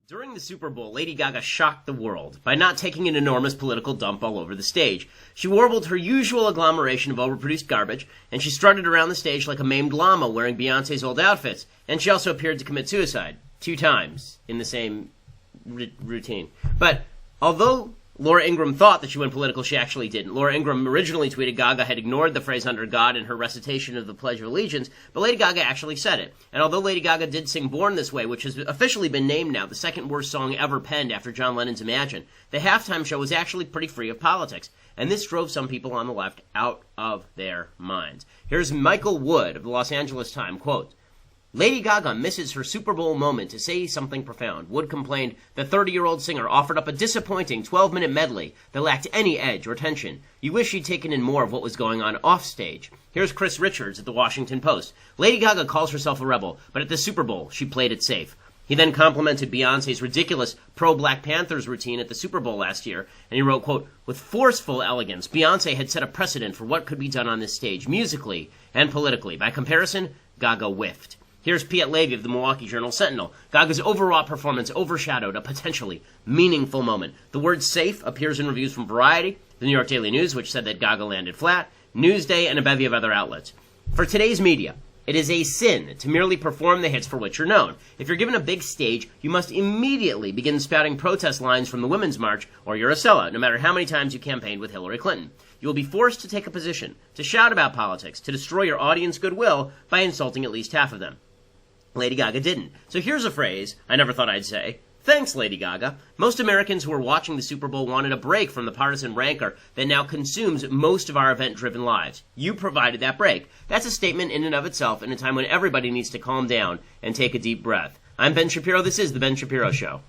During the Super Bowl, Lady Gaga shocked the world by not taking an enormous political dump all over the stage. She warbled her usual agglomeration of overproduced garbage, and she strutted around the stage like a maimed llama wearing Beyoncé's old outfits. And she also appeared to commit suicide 2 times in the same routine. But although Laura Ingraham thought that she went political, she actually didn't. Laura Ingraham originally tweeted Gaga had ignored the phrase "under God" in her recitation of the Pledge of Allegiance, but Lady Gaga actually said it. And although Lady Gaga did sing Born This Way, which has officially been named now the second worst song ever penned after John Lennon's Imagine, the halftime show was actually pretty free of politics. And this drove some people on the left out of their minds. Here's Michael Wood of the Los Angeles Times, quote, "Lady Gaga misses her Super Bowl moment to say something profound." Wood complained the 30-year-old singer offered up a disappointing 12-minute medley that lacked any edge or tension. You wish she'd taken in more of what was going on offstage. Here's Chris Richards at the Washington Post. "Lady Gaga calls herself a rebel, but at the Super Bowl, she played it safe." He then complimented Beyoncé's ridiculous pro-Black Panthers routine at the Super Bowl last year, and he wrote, quote, "With forceful elegance, Beyoncé had set a precedent for what could be done on this stage, musically and politically. By comparison, Gaga whiffed." Here's Piet Levy of the Milwaukee Journal-Sentinel. Gaga's overwrought performance overshadowed a potentially meaningful moment. The word safe appears in reviews from Variety, the New York Daily News, which said that Gaga landed flat, Newsday, and a bevy of other outlets. For today's media, it is a sin to merely perform the hits for which you're known. If you're given a big stage, you must immediately begin spouting protest lines from the Women's March, or you're a sellout, no matter how many times you campaigned with Hillary Clinton. You will be forced to take a position, to shout about politics, to destroy your audience goodwill by insulting at least half of them. Lady Gaga didn't. So here's a phrase I never thought I'd say. Thanks, Lady Gaga. Most Americans who were watching the Super Bowl wanted a break from the partisan rancor that now consumes most of our event-driven lives. You provided that break. That's a statement in and of itself in a time when everybody needs to calm down and take a deep breath. I'm Ben Shapiro. This is The Ben Shapiro Show.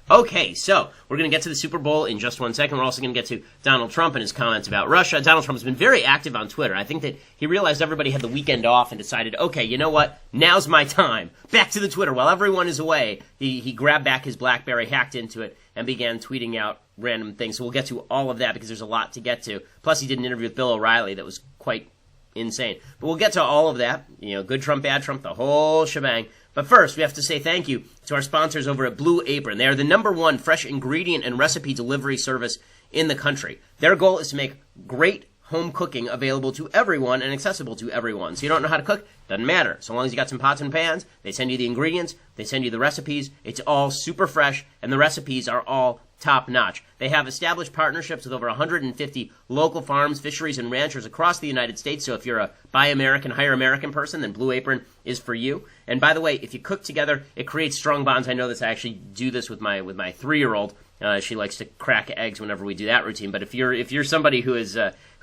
Okay, so we're going to get to the Super Bowl in just 1 second. We're also going to get to Donald Trump and his comments about Russia. Donald Trump has been very active on Twitter. I think that he realized everybody had the weekend off and decided, okay, you know what? Now's my time. Back to the Twitter. While everyone is away, he grabbed back his BlackBerry, hacked into it, and began tweeting out random things. So we'll get to all of that because there's a lot to get to. Plus, he did an interview with Bill O'Reilly that was quite insane. But we'll get to all of that. You know, good Trump, bad Trump, the whole shebang. But first, we have to say thank you to our sponsors over at Blue Apron. They are the #1 fresh ingredient and recipe delivery service in the country. Their goal is to make great home cooking available to everyone and accessible to everyone. So you don't know how to cook? Doesn't matter. So long as you got some pots and pans, they send you the ingredients, they send you the recipes. It's all super fresh, and the recipes are all top-notch. They have established partnerships with over 150 local farms, fisheries, and ranchers across the United States. So if you're a buy American, hire American person, then Blue Apron is for you. And by the way, if you cook together, it creates strong bonds. I know this. I actually do this with my 3-year-old. She likes to crack eggs whenever we do that routine. But if you're somebody who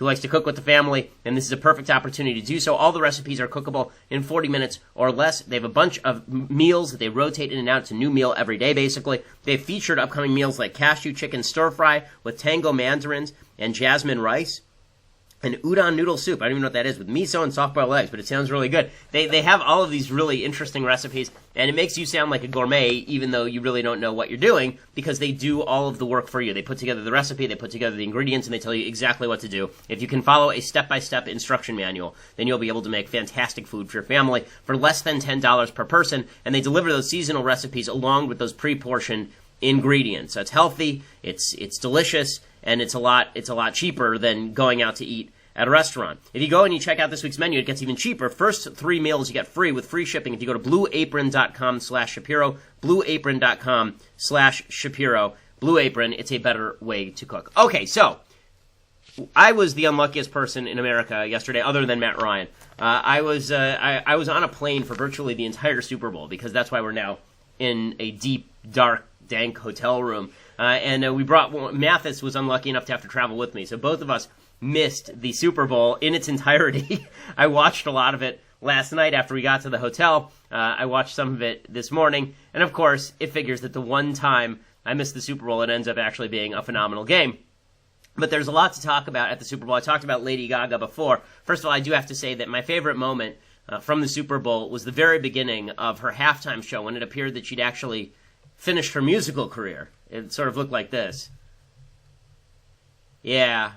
likes to cook with the family, then this is a perfect opportunity to do so. All the recipes are cookable in 40 minutes or less. They have a bunch of meals that they rotate in and out. It's a new meal every day, basically. They've featured upcoming meals like cashew chicken stir fry with tango mandarins and jasmine rice, and udon noodle soup. I don't even know what that is, with miso and soft-boiled eggs, but it sounds really good. They have all of these really interesting recipes, and it makes you sound like a gourmet, even though you really don't know what you're doing, because they do all of the work for you. They put together the recipe, they put together the ingredients, and they tell you exactly what to do. If you can follow a step-by-step instruction manual, then you'll be able to make fantastic food for your family for less than $10 per person, and they deliver those seasonal recipes along with those pre-portioned ingredients. So it's healthy, it's delicious, and it's a lot cheaper than going out to eat at a restaurant. If you go and you check out this week's menu, it gets even cheaper. First 3 meals you get free with free shipping if you go to blueapron.com/Shapiro, blueapron.com/Shapiro. Blue Apron, it's a better way to cook. Okay, so I was the unluckiest person in America yesterday, other than Matt Ryan. I was on a plane for virtually the entire Super Bowl, because that's why we're now in a deep, dark, dank hotel room. Mathis was unlucky enough to have to travel with me, so both of us missed the Super Bowl in its entirety. I watched a lot of it last night after we got to the hotel. I watched some of it this morning, and of course, it figures that the one time I missed the Super Bowl, it ends up actually being a phenomenal game. But there's a lot to talk about at the Super Bowl. I talked about Lady Gaga before. First of all, I do have to say that my favorite moment from the Super Bowl was the very beginning of her halftime show, when it appeared that she'd actually finished her musical career. It sort of looked like this. Yeah,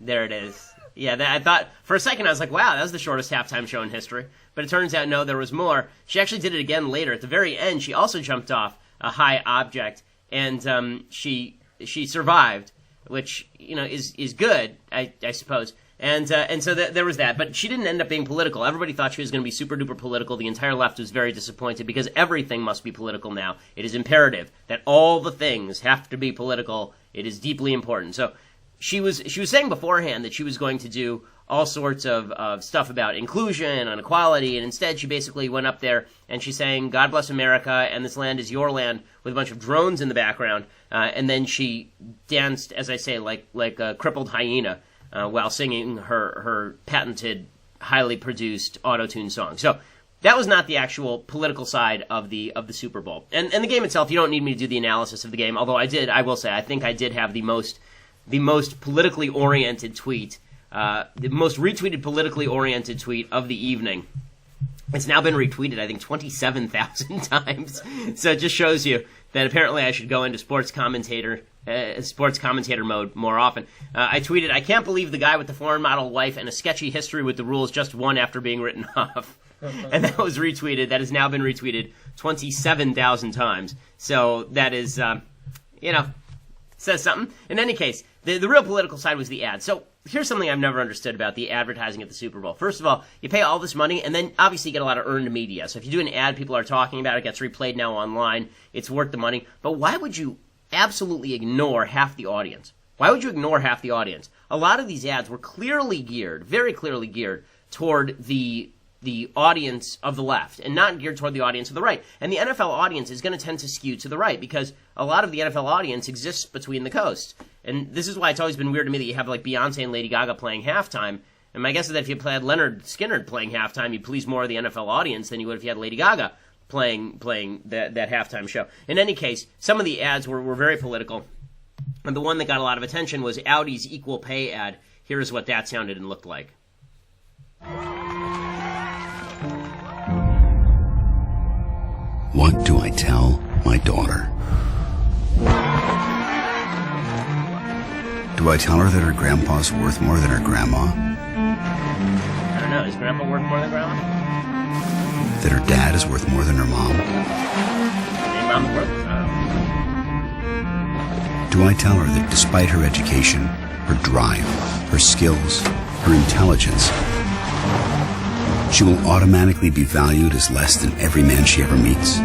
there it is. Yeah, I thought, for a second, I was like, wow, that was the shortest halftime show in history. But it turns out, no, there was more. She actually did it again later. At the very end, she also jumped off a high object, and she survived, which, is good, I suppose. And so there was that. But she didn't end up being political. Everybody thought she was going to be super duper political. The entire left was very disappointed because everything must be political now. It is imperative that all the things have to be political. It is deeply important. So she was saying beforehand that she was going to do all sorts of stuff about inclusion and equality, and instead she basically went up there and she's saying, God bless America, and this land is your land, with a bunch of drones in the background, and then she danced, as I say, like a crippled hyena, while singing her patented, highly produced auto-tune song. So that was not the actual political side of the Super Bowl. And the game itself, you don't need me to do the analysis of the game, although I will say, I think I did have the most politically oriented tweet, the most retweeted politically oriented tweet of the evening. It's now been retweeted, I think, 27,000 times. So it just shows you that apparently I should go into sports commentator mode more often. I tweeted, I can't believe the guy with the foreign model wife and a sketchy history with the rules just won after being written off. And that was retweeted. That has now been retweeted 27,000 times. So that is, says something. In any case, the real political side was the ad. So here's something I've never understood about the advertising at the Super Bowl. First of all, you pay all this money, and then obviously you get a lot of earned media. So if you do an ad, people are talking about it, gets replayed now online, it's worth the money. But why would you absolutely ignore half the audience? Why would you ignore half the audience? A lot of these ads were very clearly geared toward the audience of the left and not geared toward the audience of the right. And the NFL audience is going to tend to skew to the right because a lot of the NFL audience exists between the coasts. And this is why it's always been weird to me that you have like Beyonce and Lady Gaga playing halftime. And my guess is that if you had Leonard Skinner playing halftime, you'd please more of the NFL audience than you would if you had Lady Gaga playing that halftime show. In any case, some of the ads were very political. And the one that got a lot of attention was Audi's equal pay ad. Here's what that sounded and looked like. What do I tell my daughter? Do I tell her that her grandpa's worth more than her grandma? I don't know. Is grandpa worth more than grandma? That her dad is worth more than her mom? Maybe mom's worth it. Do I tell her that despite her education, her drive, her skills, her intelligence, she will automatically be valued as less than every man she ever meets?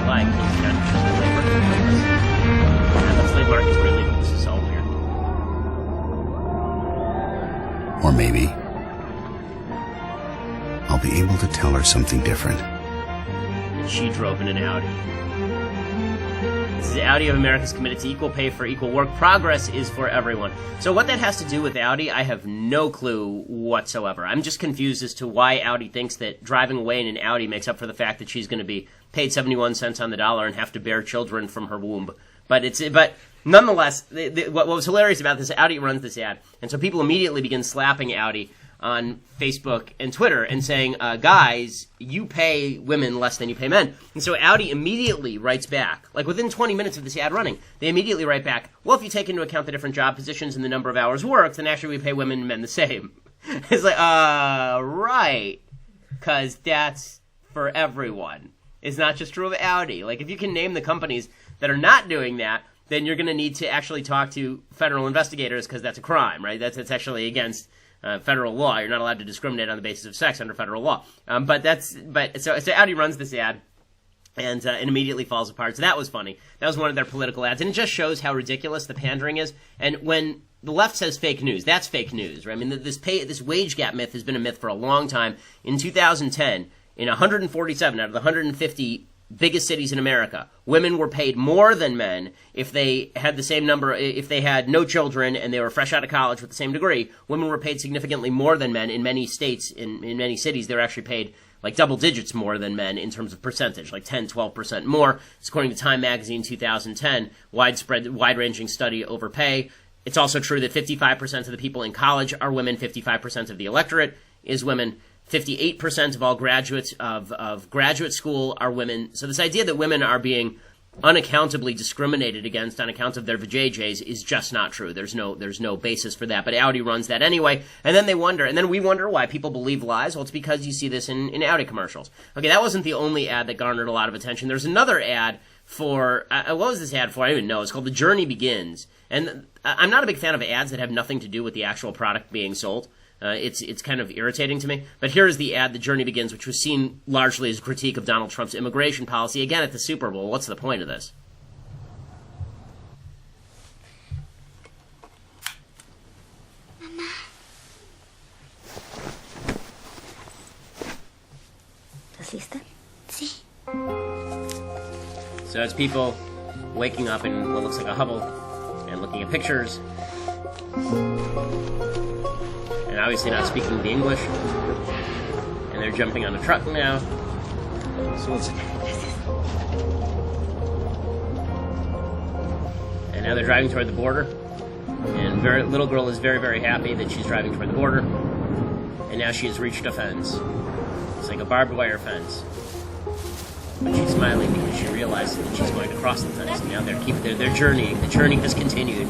Like, the slave market's really, this is all weird. Or maybe I'll be able to tell her something different. She drove in an Audi. This is Audi of America is committed to equal pay for equal work. Progress is for everyone. So what that has to do with Audi, I have no clue whatsoever. I'm just confused as to why Audi thinks that driving away in an Audi makes up for the fact that she's going to be paid 71 cents on the dollar and have to bear children from her womb. But nonetheless, what was hilarious about this, Audi runs this ad, and so people immediately begin slapping Audi on Facebook and Twitter and saying, guys, you pay women less than you pay men. And so Audi immediately writes back, like within 20 minutes of this ad running, they immediately write back, well, if you take into account the different job positions and the number of hours worked, then actually we pay women and men the same. It's like, right, because that's for everyone. It's not just true of Audi. Like, if you can name the companies that are not doing that, then you're going to need to actually talk to federal investigators because that's a crime, right? That's actually against federal law. You're not allowed to discriminate on the basis of sex under federal law. So Audi runs this ad and immediately falls apart. So that was funny. That was one of their political ads, and it just shows how ridiculous the pandering is. And when the left says fake news, that's fake news, right? I mean, this wage gap myth has been a myth for a long time. In 2010, in 147 out of the 150 biggest cities in America, women were paid more than men if they had the same number, if they had no children and they were fresh out of college with the same degree. Women were paid significantly more than men in many states. In many cities, they were actually paid like double digits more than men in terms of percentage, like 10, 12% more. It's according to Time Magazine 2010, wide-ranging study over pay. It's also true that 55% of the people in college are women, 55% of the electorate is women. 58% of all graduates of graduate school are women. So this idea that women are being unaccountably discriminated against on account of their vajayjays is just not true. There's no basis for that. But Audi runs that anyway. And then we wonder why people believe lies. Well, it's because you see this in Audi commercials. Okay, that wasn't the only ad that garnered a lot of attention. There's another ad for, what was this ad for? I don't even know. It's called The Journey Begins. And I'm not a big fan of ads that have nothing to do with the actual product being sold. It's kind of irritating to me. But here is the ad, The Journey Begins, which was seen largely as a critique of Donald Trump's immigration policy. Again, at the Super Bowl, what's the point of this? Mamá. ¿Estás lista? Sí. So it's people waking up in what looks like a hovel and looking at pictures. And obviously not speaking the English. And they're jumping on a truck now. And now they're driving toward the border. And little girl is very, very happy that she's driving toward the border. And now she has reached a fence. It's like a barbed wire fence. But she's smiling because she realizes that she's going to cross the fence. And now they're journeying. The journey has continued.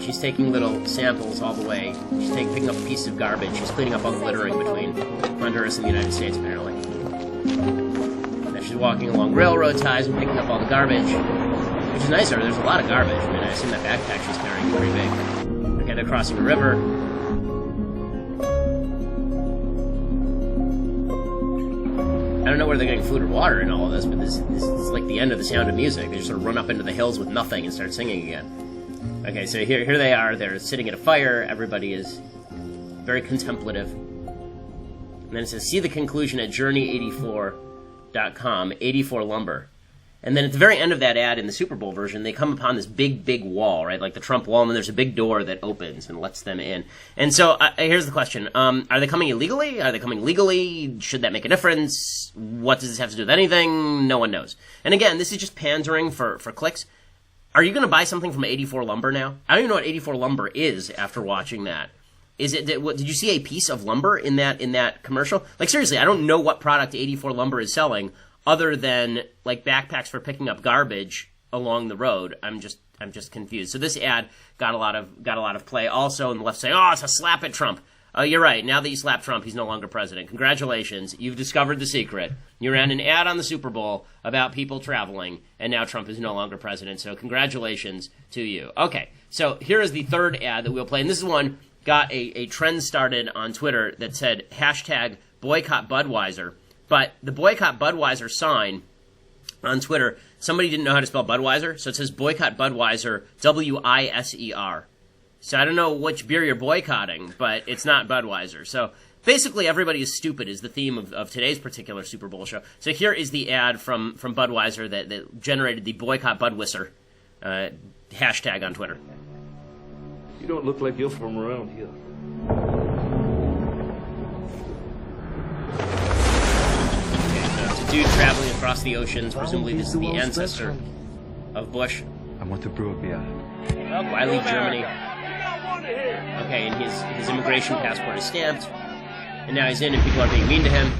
She's taking little samples all the way. She's picking up a piece of garbage. She's cleaning up all the littering between Honduras and the United States, apparently. Now she's walking along railroad ties and picking up all the garbage, which is nicer. There's a lot of garbage. I mean, I assume that backpack she's carrying is pretty big. Okay, they're crossing a river. I don't know where they're getting food or water in all of this, but this is like the end of The Sound of Music. They just sort of run up into the hills with nothing and start singing again. Okay, so here they are. They're sitting at a fire. Everybody is very contemplative. And then it says, see the conclusion at journey84.com, 84 lumber. And then at the very end of that ad in the Super Bowl version, they come upon this big, big wall, right? Like the Trump wall, and then there's a big door that opens and lets them in. And so here's the question. Are they coming illegally? Are they coming legally? Should that make a difference? What does this have to do with anything? No one knows. And again, this is just pandering for clicks. Are you going to buy something from 84 Lumber now? I don't even know what 84 Lumber is after watching that. Did you see a piece of lumber in that commercial? Like, seriously, I don't know what product 84 Lumber is selling other than like backpacks for picking up garbage along the road. I'm just confused. So this ad got a lot of play. Also, on the left saying, "Oh, it's a slap at Trump." Oh, you're right. Now that you slap Trump, he's no longer president. Congratulations. You've discovered the secret. You ran an ad on the Super Bowl about people traveling, and now Trump is no longer president. So congratulations to you. Okay, so here is the third ad that we'll play. And this is one got a trend started on Twitter that said hashtag boycott Budweiser. But the boycott Budweiser sign on Twitter, somebody didn't know how to spell Budweiser, so it says boycott Budweiser, W-I-S-E-R. So I don't know which beer you're boycotting, but it's not Budweiser. So basically everybody is stupid is the theme of today's particular Super Bowl show. So here is the ad from Budweiser that generated the boycott Budweiser hashtag on Twitter. You don't look like you're from around here. It's a dude traveling across the oceans. Presumably this is the ancestor of Bush. I want to brew a beer. I leave Germany. Okay, and his immigration passport is stamped. And now he's in and people are being mean to him.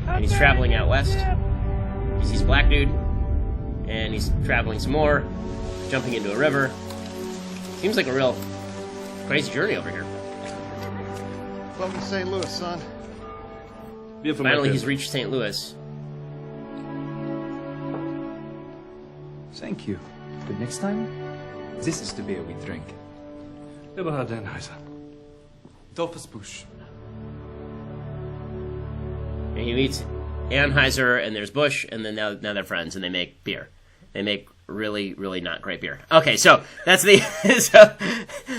And he's traveling out west. He sees a black dude. And he's traveling some more. Jumping into a river. Seems like a real crazy journey over here. Welcome to St. Louis, son. Finally, he's reached St. Louis. Thank you. But next time, this is the beer we drink. Eberhard Anheuser. Dolphus Bush. And he meets Anheuser, and there's Bush, and then now they're friends, and they make beer. They make really, really not great beer. Okay, so that's the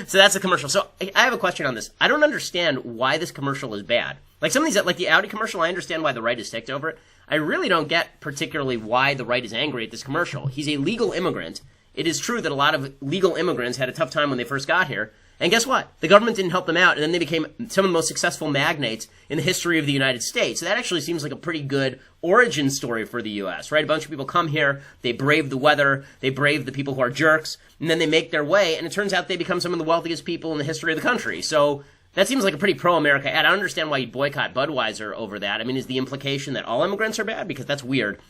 so that's the commercial. So I have a question on this. I don't understand why this commercial is bad. Like some of these, like the Audi commercial, I understand why the right is ticked over it. I really don't get particularly why the right is angry at this commercial. He's a legal immigrant. It is true that a lot of legal immigrants had a tough time when they first got here. And guess what? The government didn't help them out, and then they became some of the most successful magnates in the history of the United States. So that actually seems like a pretty good origin story for the U.S., right? A bunch of people come here, they brave the weather, they brave the people who are jerks, and then they make their way, and it turns out they become some of the wealthiest people in the history of the country. So That seems like a pretty pro-America ad. I don't understand why you'd boycott Budweiser over that. I mean, is the implication that all immigrants are bad? Because that's weird.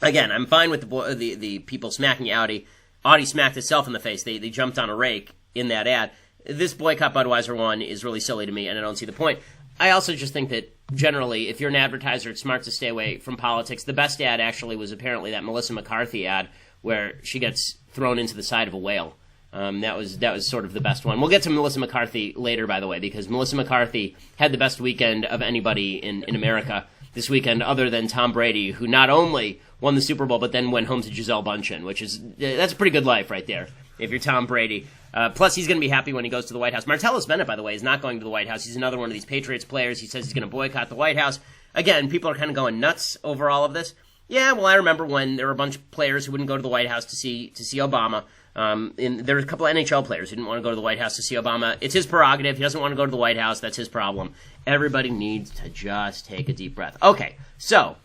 Again, I'm fine with the people smacking Audi. Audi smacked itself in the face. They jumped on a rake in that ad. This boycott Budweiser one is really silly to me, and I don't see the point. I also just think that generally, if you're an advertiser, it's smart to stay away from politics. The best ad actually was apparently that Melissa McCarthy ad where she gets thrown into the side of a whale. That was sort of the best one. We'll get to Melissa McCarthy later, by the way, because Melissa McCarthy had the best weekend of anybody in America this weekend, other than Tom Brady, who not only won the Super Bowl but then went home to Gisele Bündchen, that's a pretty good life right there if you're Tom Brady. Plus, he's going to be happy when he goes to the White House. Martellus Bennett, by the way, is not going to the White House. He's another one of these Patriots players. He says he's going to boycott the White House. Again, people are kind of going nuts over all of this. Yeah, well, I remember when there were a bunch of players who wouldn't go to the White House to see Obama. There were a couple of NHL players who didn't want to go to the White House to see Obama. It's his prerogative. He doesn't want to go to the White House. That's his problem. Everybody needs to just take a deep breath. Okay, so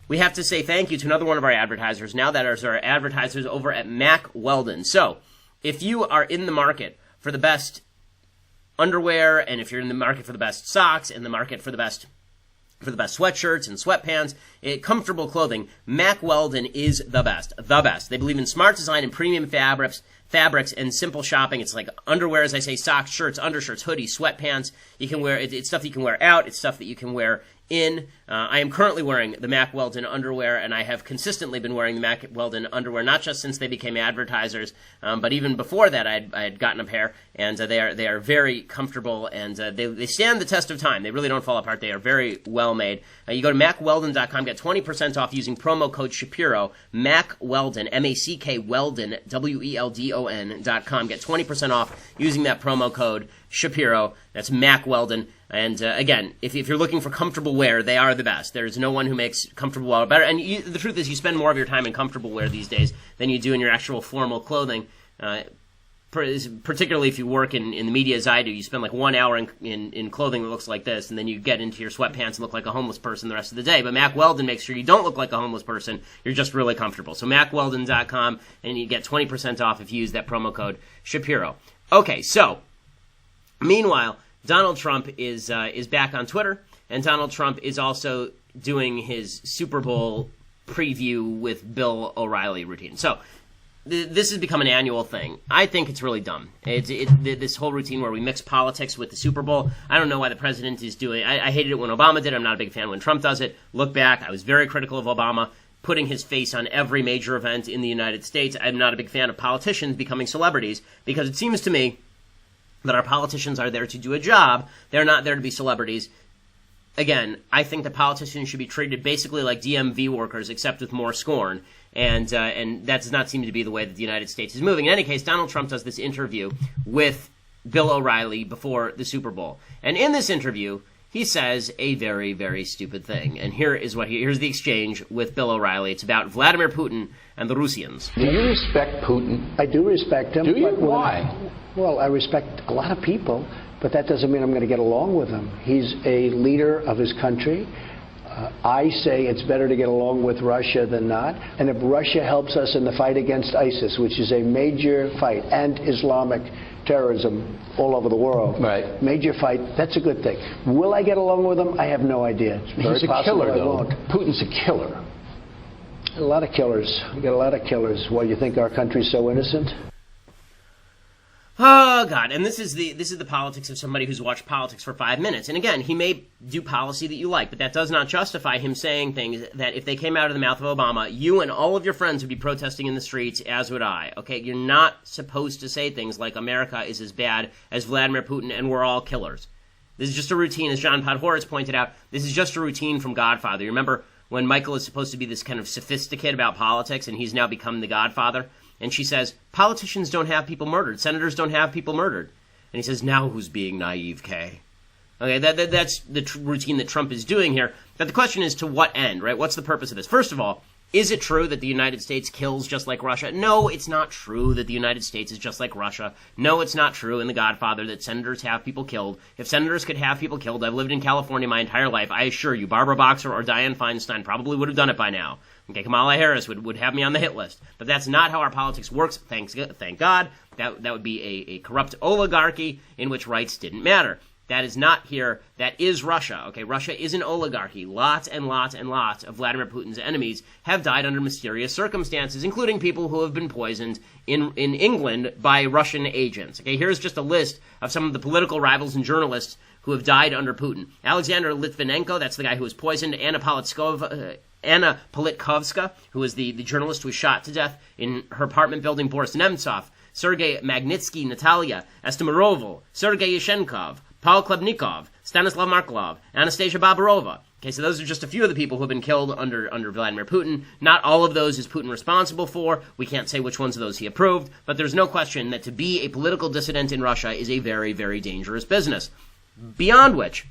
we have to say thank you to another one of our advertisers. Now that is our advertisers over at Mack Weldon. So if you are in the market for the best underwear, and if you're in the market for the best socks, and the market for the best sweatshirts and sweatpants, comfortable clothing, Mack Weldon is the best. The best. They believe in smart design and premium fabrics and simple shopping. It's like underwear, as I say, socks, shirts, undershirts, hoodies, sweatpants. You can wear it's stuff that you can wear out. It's stuff that you can wear in. I am currently wearing the Mack Weldon underwear, and I have consistently been wearing the Mack Weldon underwear, not just since they became advertisers, but even before that I had gotten a pair, and they are very comfortable, and they stand the test of time. They really don't fall apart. They are very well made. You go to MackWeldon.com, get 20% off using promo code Shapiro, Mack Weldon, M-A-C-K Weldon, W-E-L-D-O-N.com. Get 20% off using that promo code Shapiro. That's Mack Weldon. And again, if you're looking for comfortable wear, they are the best. There's no one who makes comfortable wear better. And the truth is, you spend more of your time in comfortable wear these days than you do in your actual formal clothing. Particularly if you work in the media as I do, you spend like 1 hour in clothing that looks like this, and then you get into your sweatpants and look like a homeless person the rest of the day. But Mack Weldon makes sure you don't look like a homeless person. You're just really comfortable. So MackWeldon.com, and you get 20% off if you use that promo code Shapiro. Okay, so meanwhile, Donald Trump is back on Twitter, and Donald Trump is also doing his Super Bowl preview with Bill O'Reilly routine. So this has become an annual thing. I think it's really dumb. This whole routine where we mix politics with the Super Bowl. I don't know why the president is doing. I hated it when Obama did it. I'm not a big fan when Trump does it. Look back, I was very critical of Obama putting his face on every major event in the United States. I'm not a big fan of politicians becoming celebrities, because it seems to me that our politicians are there to do a job. They're not there to be celebrities. Again, I think that politicians should be treated basically like DMV workers, except with more scorn. And that does not seem to be the way that the United States is moving. In any case, Donald Trump does this interview with Bill O'Reilly before the Super Bowl. And in this interview, he says a very, very stupid thing. And here's the exchange with Bill O'Reilly. It's about Vladimir Putin and the Russians. Do you respect Putin? I do respect him. Do you? Why? Well, I respect a lot of people, but that doesn't mean I'm going to get along with him. He's a leader of his country. I say it's better to get along with Russia than not. And if Russia helps us in the fight against ISIS, which is a major fight, and Islamic terrorism all over the world, right, major fight, that's a good thing. Will I get along with him? I have no idea. It's very He's a possible killer, I though. won't. Putin's a killer. A lot of killers. We got a lot of killers. Why, you think our country's so innocent? Oh, God. And this is the politics of somebody who's watched politics for 5 minutes. And again, he may do policy that you like, but that does not justify him saying things that if they came out of the mouth of Obama, you and all of your friends would be protesting in the streets, as would I. Okay? You're not supposed to say things like America is as bad as Vladimir Putin and we're all killers. This is just a routine, as John Podhoretz pointed out. This is just a routine from Godfather. You remember when Michael is supposed to be this kind of sophisticate about politics, and he's now become the Godfather? And she says, politicians don't have people murdered. Senators don't have people murdered. And he says, now who's being naive, Kay? Okay, that's the routine that Trump is doing here. But the question is, to what end, right? What's the purpose of this? First of all, is it true that the United States kills just like Russia? No, it's not true that the United States is just like Russia. No, it's not true in The Godfather that senators have people killed. If senators could have people killed, I've lived in California my entire life. I assure you, Barbara Boxer or Dianne Feinstein probably would have done it by now. Okay, Kamala Harris would have me on the hit list. But that's not how our politics works, thank God. That would be a corrupt oligarchy in which rights didn't matter. That is not here. That is Russia. Okay, Russia is an oligarchy. Lots and lots and lots of Vladimir Putin's enemies have died under mysterious circumstances, including people who have been poisoned in England by Russian agents. Okay, here's just a list of some of the political rivals and journalists who have died under Putin. Alexander Litvinenko, that's the guy who was poisoned. Anna Politkovska, who was the journalist who was shot to death in her apartment building. Boris Nemtsov, Sergei Magnitsky, Natalia Estemirova, Sergei Yashenkov, Paul Klebnikov, Stanislav Markelov, Anastasia Babarova. Okay, so those are just a few of the people who have been killed under Vladimir Putin. Not all of those is Putin responsible for. We can't say which ones of those he approved, but there's no question that to be a political dissident in Russia is a very, very dangerous business. Beyond which,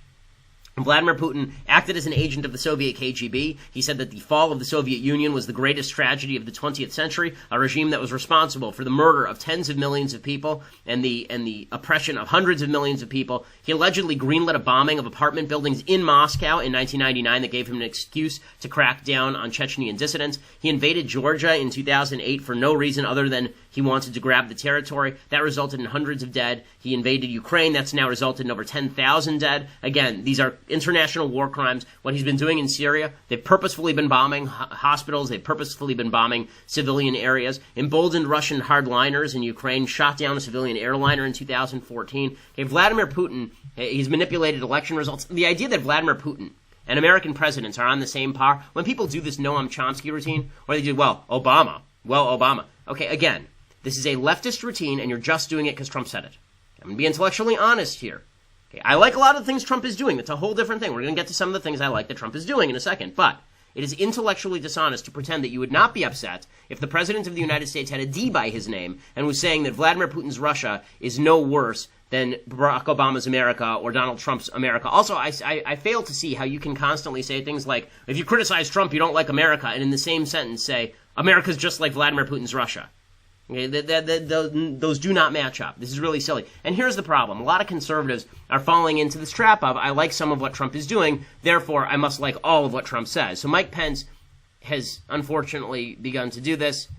Vladimir Putin acted as an agent of the Soviet KGB. He said that the fall of the Soviet Union was the greatest tragedy of the 20th century, a regime that was responsible for the murder of tens of millions of people and the oppression of hundreds of millions of people. He allegedly greenlit a bombing of apartment buildings in Moscow in 1999 that gave him an excuse to crack down on Chechnyan dissidents. He invaded Georgia in 2008 for no reason other than he wanted to grab the territory. That resulted in hundreds of dead. He invaded Ukraine. That's now resulted in over 10,000 dead. Again, these are international war crimes. What he's been doing in Syria, they've purposefully been bombing hospitals. They've purposefully been bombing civilian areas. Emboldened Russian hardliners in Ukraine, shot down a civilian airliner in 2014. Okay, Vladimir Putin, he's manipulated election results. The idea that Vladimir Putin and American presidents are on the same par, when people do this Noam Chomsky routine, where they do, Obama. Okay, again, this is a leftist routine, and you're just doing it because Trump said it. I'm going to be intellectually honest here. Okay, I like a lot of the things Trump is doing. That's a whole different thing. We're going to get to some of the things I like that Trump is doing in a second. But it is intellectually dishonest to pretend that you would not be upset if the President of the United States had a D by his name and was saying that Vladimir Putin's Russia is no worse than Barack Obama's America or Donald Trump's America. Also, I fail to see how you can constantly say things like, if you criticize Trump, you don't like America, and in the same sentence say, America's just like Vladimir Putin's Russia. Okay, those do not match up. This is really silly. And here's the problem. A lot of conservatives are falling into this trap of, I like some of what Trump is doing, therefore I must like all of what Trump says. So Mike Pence has unfortunately begun to do this.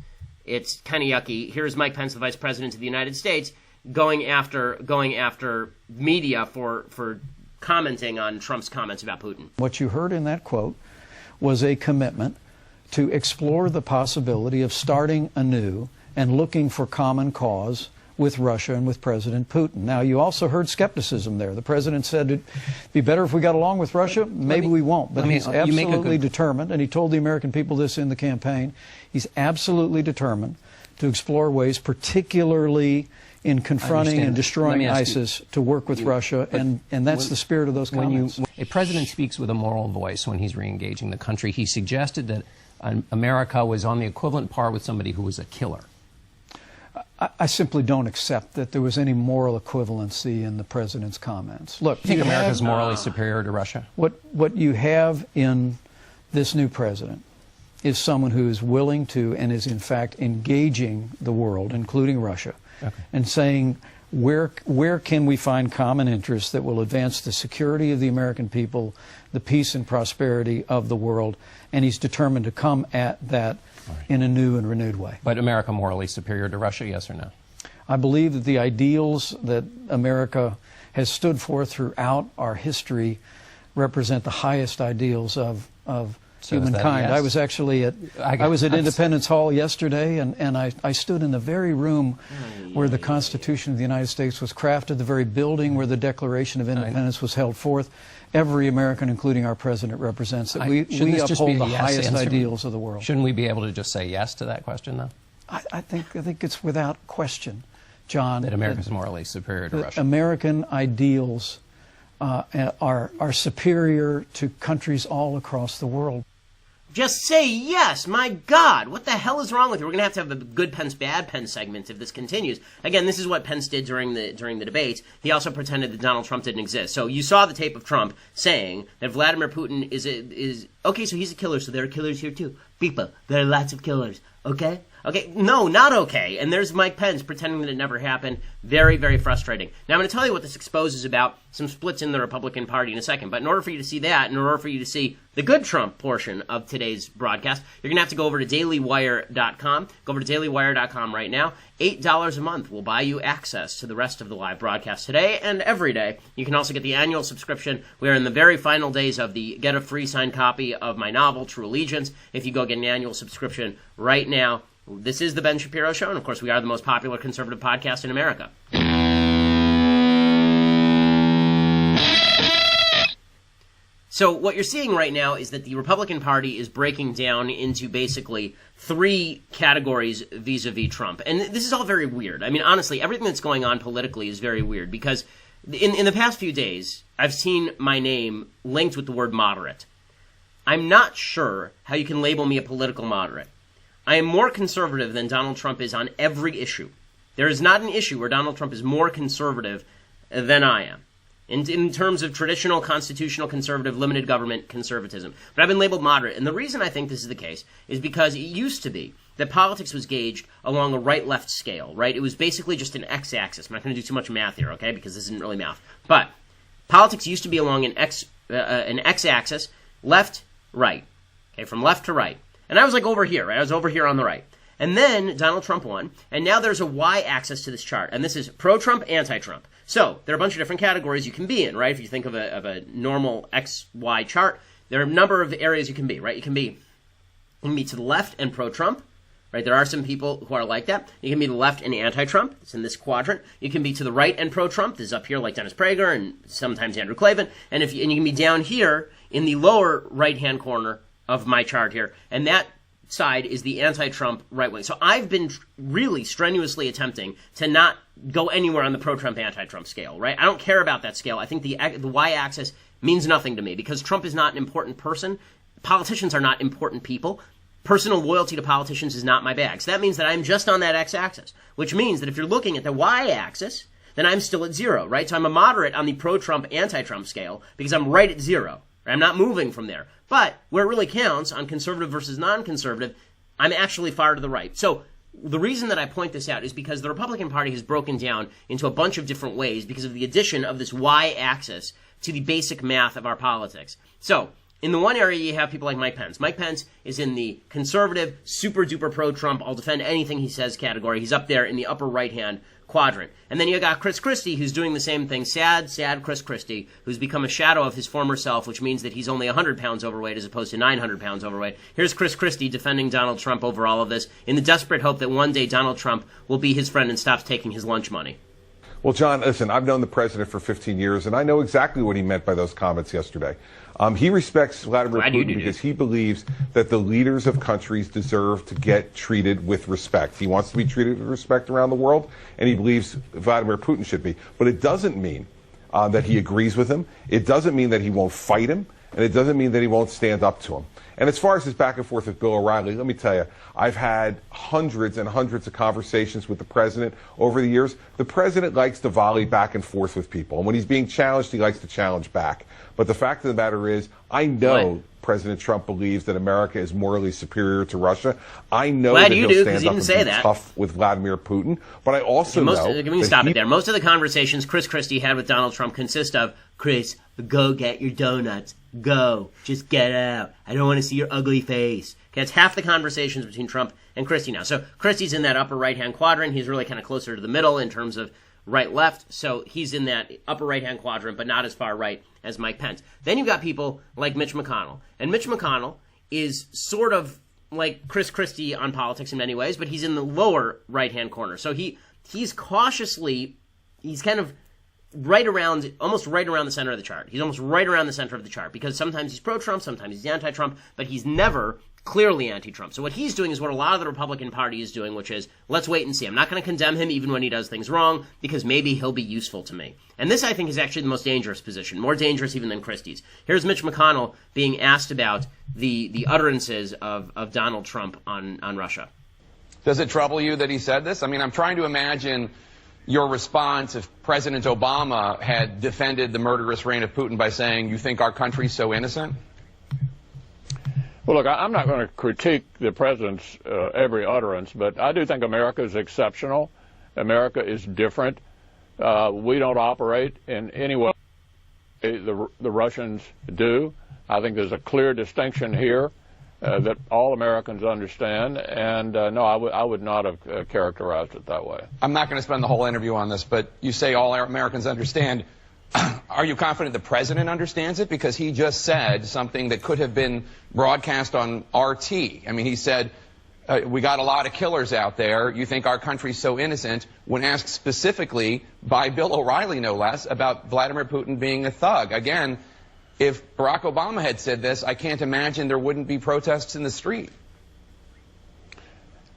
It's kind of yucky. Here's Mike Pence, the Vice President of the United States, going after media for commenting on Trump's comments about Putin. What you heard in that quote was a commitment to explore the possibility of starting anew and looking for common cause with Russia and with President Putin. Now, you also heard skepticism there. The president said it'd be better if we got along with Russia. Maybe we won't. But he's absolutely determined, and he told the American people this in the campaign, he's absolutely determined to explore ways, particularly in confronting and destroying ISIS, to work with Russia, and that's the spirit of those comments. When a president speaks with a moral voice when he's re-engaging the country, he suggested that America was on the equivalent par with somebody who was a killer. I simply don't accept that there was any moral equivalency in the president's comments. Look, you think America's morally superior to Russia? What you have in this new president is someone who is willing to and is in fact engaging the world, including Russia, and saying where can we find common interests that will advance the security of the American people, the peace and prosperity of the world, and he's determined to come at that in a new and renewed way. But America morally superior to Russia, yes or no? I believe that the ideals that America has stood for throughout our history represent the highest ideals of humankind. Yes? I was actually at Independence Hall yesterday, and I stood in the very room where the Constitution of the United States was crafted, the very building where the Declaration of Independence was held forth. Every American, including our president, represents that we uphold the highest ideals of the world. Shouldn't we be able to just say yes to that question, though? I think it's without question, John, that America is morally superior to Russia. American ideals are superior to countries all across the world. Just say yes. My God, what the hell is wrong with you? We're going to have a good Pence, bad Pence segment if this continues. Again, this is what Pence did during the debate. He also pretended that Donald Trump didn't exist. So you saw the tape of Trump saying that Vladimir Putin is okay. So he's a killer. So there are killers here too. People, there are lots of killers. Okay, Okay, no, not okay. And there's Mike Pence pretending that it never happened. Very, very frustrating. Now, I'm going to tell you what this exposes about some splits in the Republican Party in a second. But in order for you to see that, in order for you to see the good Trump portion of today's broadcast, you're going to have to go over to dailywire.com. Go over to dailywire.com right now. $8 a month will buy you access to the rest of the live broadcast today and every day. You can also get the annual subscription. We are in the very final days of the get a free signed copy of my novel, True Allegiance, if you go get an annual subscription right now. This is The Ben Shapiro Show, and of course we are the most popular conservative podcast in America. So what you're seeing right now is that the Republican Party is breaking down into basically three categories vis-a-vis Trump. And this is all very weird. I mean, honestly, everything that's going on politically is very weird because in the past few days, I've seen my name linked with the word moderate. I'm not sure how you can label me a political moderate. I am more conservative than Donald Trump is on every issue. There is not an issue where Donald Trump is more conservative than I am. In terms of traditional, constitutional, conservative, limited government conservatism. But I've been labeled moderate. And the reason I think this is the case is because it used to be that politics was gauged along a right-left scale, right? It was basically just an x-axis. I'm not going to do too much math here, okay, because this isn't really math. But politics used to be along an x-axis, left, right, okay, from left to right. And I was like over here, right? I was over here on the right. And then Donald Trump won, and now there's a y-axis to this chart, and this is pro-Trump, anti-Trump. So there are a bunch of different categories you can be in, right? If you think of a normal XY chart, there are a number of areas you can be, right? You can be to the left and pro-Trump, right? There are some people who are like that. You can be to the left and anti-Trump. It's in this quadrant. You can be to the right and pro-Trump. This is up here like Dennis Prager and sometimes Andrew Klavan. And you can be down here in the lower right-hand corner of my chart here, and that side is the anti-Trump right wing. So I've been really strenuously attempting to not go anywhere on the pro-Trump, anti-Trump scale, right? I don't care about that scale. I think the y-axis means nothing to me because Trump is not an important person. Politicians are not important people. Personal loyalty to politicians is not my bag. So that means that I'm just on that x-axis, which means that if you're looking at the y-axis, then I'm still at 0, right? So I'm a moderate on the pro-Trump, anti-Trump scale because I'm right at 0. I'm not moving from there. But where it really counts on conservative versus non-conservative, I'm actually far to the right. So the reason that I point this out is because the Republican Party has broken down into a bunch of different ways because of the addition of this y-axis to the basic math of our politics. So in the one area, you have people like Mike Pence. Mike Pence is in the conservative, super-duper pro-Trump, I'll defend anything he says category. He's up there in the upper right-hand quadrant. And then you got Chris Christie, who's doing the same thing. Sad Chris Christie, who's become a shadow of his former self, which means that he's only 100 pounds overweight as opposed to 900 pounds overweight. Here's Chris Christie defending Donald Trump over all of this in the desperate hope that one day Donald Trump will be his friend and stops taking his lunch money. Well, John, listen, I've known the president for 15 years, and I know exactly what he meant by those comments yesterday. He respects Vladimir Putin because he believes that the leaders of countries deserve to get treated with respect. He wants to be treated with respect around the world, and he believes Vladimir Putin should be. But it doesn't mean that he agrees with him. It doesn't mean that he won't fight him, and it doesn't mean that he won't stand up to him. And as far as his back and forth with Bill O'Reilly, let me tell you, I've had hundreds and hundreds of conversations with the president over the years. The president likes to volley back and forth with people. And when he's being challenged, he likes to challenge back. But the fact of the matter is, I know President Trump believes that America is morally superior to Russia. I know that he'll stand up and be tough with Vladimir Putin. But I also know let me stop it there. Most of the conversations Chris Christie had with Donald Trump consist of, Chris, go get your donuts. Go. Just get out. I don't want to see your ugly face. Okay, that's half the conversations between Trump and Christie now. So Christie's in that upper right-hand quadrant. He's really kind of closer to the middle in terms of right-left. So he's in that upper right-hand quadrant, but not as far right as Mike Pence. Then you've got people like Mitch McConnell. And Mitch McConnell is sort of like Chris Christie on politics in many ways, but he's in the lower right-hand corner. So he's cautiously, he's kind of almost right around the center of the chart. He's almost right around the center of the chart because sometimes he's pro-Trump, sometimes he's anti-Trump, but he's never clearly anti-Trump. So what he's doing is what a lot of the Republican Party is doing, which is, let's wait and see. I'm not going to condemn him even when he does things wrong because maybe he'll be useful to me. And this, I think, is actually the most dangerous position, more dangerous even than Christie's. Here's Mitch McConnell being asked about the utterances of Donald Trump on Russia. Does it trouble you that he said this? I mean, I'm trying to imagine your response if President Obama had defended the murderous reign of Putin by saying, you think our country's so innocent? Well, look, I'm not going to critique the president's every utterance, but I do think America is exceptional. America is different. We don't operate in any way the Russians do. I think there's a clear distinction here that all Americans understand, and no, I would not have characterized it that way. I'm not going to spend the whole interview on this, but you say all Americans understand. Are you confident the president understands it? Because he just said something that could have been broadcast on RT. I mean, he said, we got a lot of killers out there. You think our country's so innocent? When asked specifically by Bill O'Reilly, no less, about Vladimir Putin being a thug. Again, if Barack Obama had said this, I can't imagine there wouldn't be protests in the street.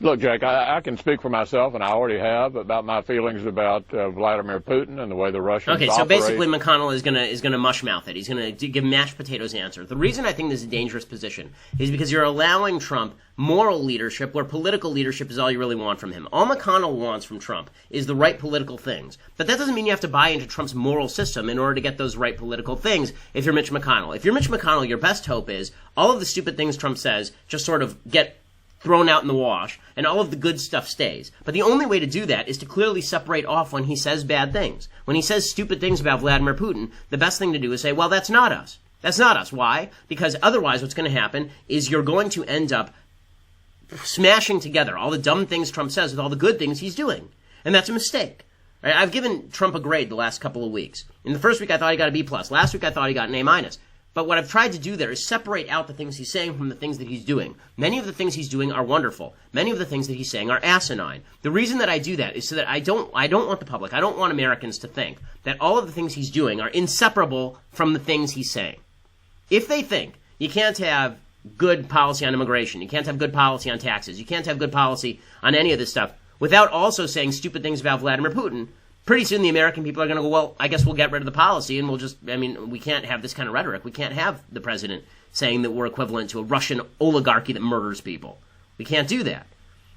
Look, Jake, I can speak for myself, and I already have, about my feelings about Vladimir Putin and the way the Russians operate. Okay, so basically McConnell is gonna mushmouth it. He's gonna give mashed potatoes answer. The reason I think this is a dangerous position is because you're allowing Trump moral leadership where political leadership is all you really want from him. All McConnell wants from Trump is the right political things. But that doesn't mean you have to buy into Trump's moral system in order to get those right political things if you're Mitch McConnell. If you're Mitch McConnell, your best hope is all of the stupid things Trump says just sort of get thrown out in the wash, and all of the good stuff stays. But the only way to do that is to clearly separate off when he says bad things. When he says stupid things about Vladimir Putin, the best thing to do is say, well, that's not us. That's not us. Why? Because otherwise what's going to happen is you're going to end up smashing together all the dumb things Trump says with all the good things he's doing. And that's a mistake. Right? I've given Trump a grade the last couple of weeks. In the first week, I thought he got a B+. Last week, I thought he got an A-. But what I've tried to do there is separate out the things he's saying from the things that he's doing. Many of the things he's doing are wonderful. Many of the things that he's saying are asinine. The reason that I do that is so that I don't want the public, I don't want Americans to think that all of the things he's doing are inseparable from the things he's saying. If they think you can't have good policy on immigration, you can't have good policy on taxes, you can't have good policy on any of this stuff, without also saying stupid things about Vladimir Putin, pretty soon the American people are going to go, well, I guess we'll get rid of the policy and we'll just, we can't have this kind of rhetoric. We can't have the president saying that we're equivalent to a Russian oligarchy that murders people. We can't do that.